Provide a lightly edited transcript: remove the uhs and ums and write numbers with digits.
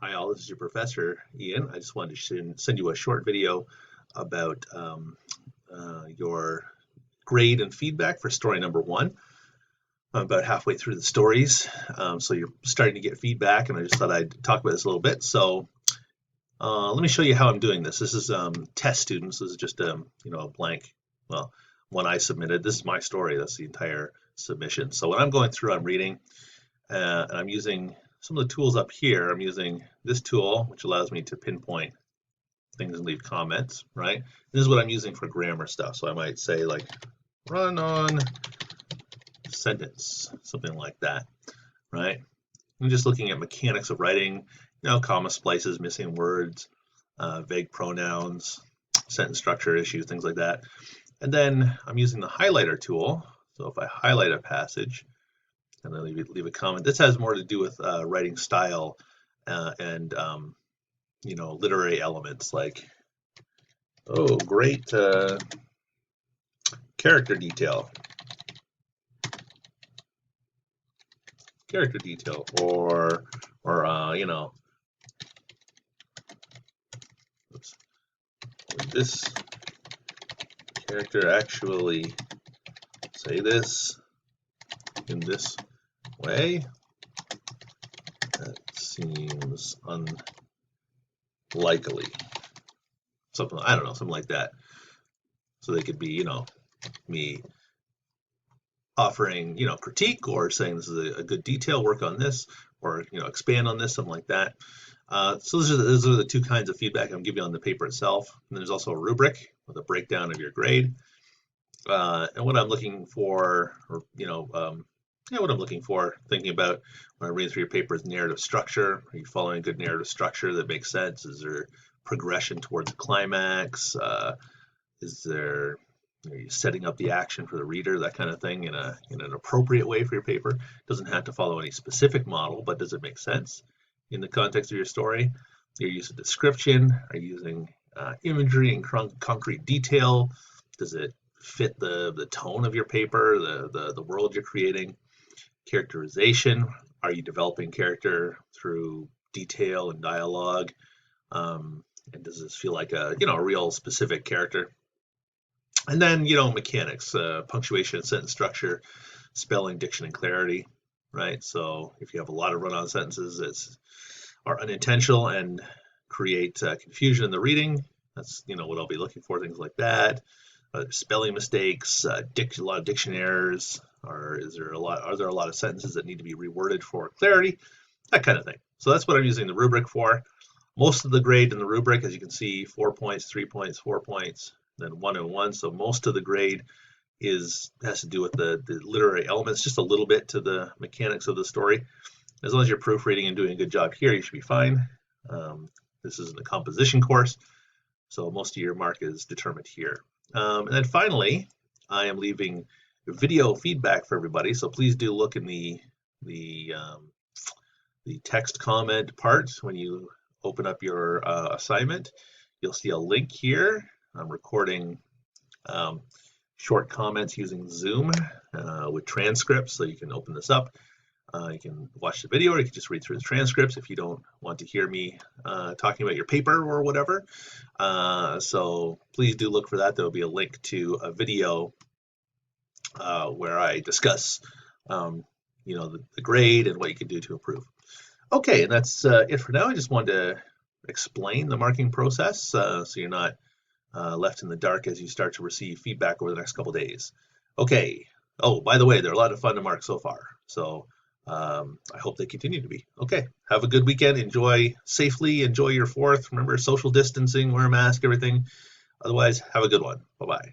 Hi all, this is your professor Ian. I just wanted to send you a short video about your grade and feedback for story number 1. I'm about halfway through the stories, so you're starting to get feedback, and I just thought I'd talk about this a little bit. So let me show you how I'm doing this. This is test students. This is just a blank, well, one I submitted. This is my story. That's the entire submission. So when I'm going through, I'm reading, and I'm using some of the tools up here. I'm using this tool, which allows me to pinpoint things and leave comments, right? This is what I'm using for grammar stuff. So I might say like run on sentence, something like that, right? I'm just looking at mechanics of writing, comma splices, missing words, vague pronouns, sentence structure issues, things like that. And then I'm using the highlighter tool. So if I highlight a passage, and then leave a comment. This has more to do with writing style and literary elements like, oh, great character detail, or oops, would this character actually say this in this way? That seems unlikely. Something, I don't know, something like that. So they could be, me offering, critique, or saying this is a good detail, work on this, or, expand on this, something like that. So those are the two kinds of feedback I'm giving on the paper itself. And there's also a rubric with a breakdown of your grade. And what I'm looking for, or, what I'm looking for, thinking about when I read through your paper is narrative structure. Are you following a good narrative structure that makes sense? Is there progression towards a climax? Are you setting up the action for the reader, that kind of thing, in an appropriate way for your paper? It doesn't have to follow any specific model, but does it make sense in the context of your story? You're using description. Are you using imagery and concrete detail? Does it fit the tone of your paper, the world you're creating? Characterization. Are you developing character through detail and dialogue? And does this feel like a real specific character? And then mechanics, punctuation, sentence structure, spelling, diction, and clarity, right? So if you have a lot of run-on sentences that are unintentional and create confusion in the reading, that's what I'll be looking for, things like that. Spelling mistakes, a lot of diction errors, or are there a lot of sentences that need to be reworded for clarity? That kind of thing. So that's what I'm using the rubric for. Most of the grade in the rubric, as you can see, 4 points, 3 points, 4 points, then 1 and 1. So most of the grade has to do with the literary elements, just a little bit to the mechanics of the story. As long as you're proofreading and doing a good job here, you should be fine. This isn't a composition course, so most of your mark is determined here. And then finally, I am leaving video feedback for everybody. So please do look in the text comment part when you open up your assignment. You'll see a link here. I'm recording short comments using Zoom with transcripts, so you can open this up. You can watch the video, or you can just read through the transcripts if you don't want to hear me talking about your paper or whatever. So please do look for that. There will be a link to a video where I discuss, the grade and what you can do to improve. Okay, and that's it for now. I just wanted to explain the marking process so you're not left in the dark as you start to receive feedback over the next couple days. Okay. Oh, by the way, they're a lot of fun to mark so far. So I hope they continue to be. Okay. Have a good weekend. Enjoy safely. Enjoy your 4th. Remember social distancing, wear a mask, everything. Otherwise, have a good one. Bye-bye.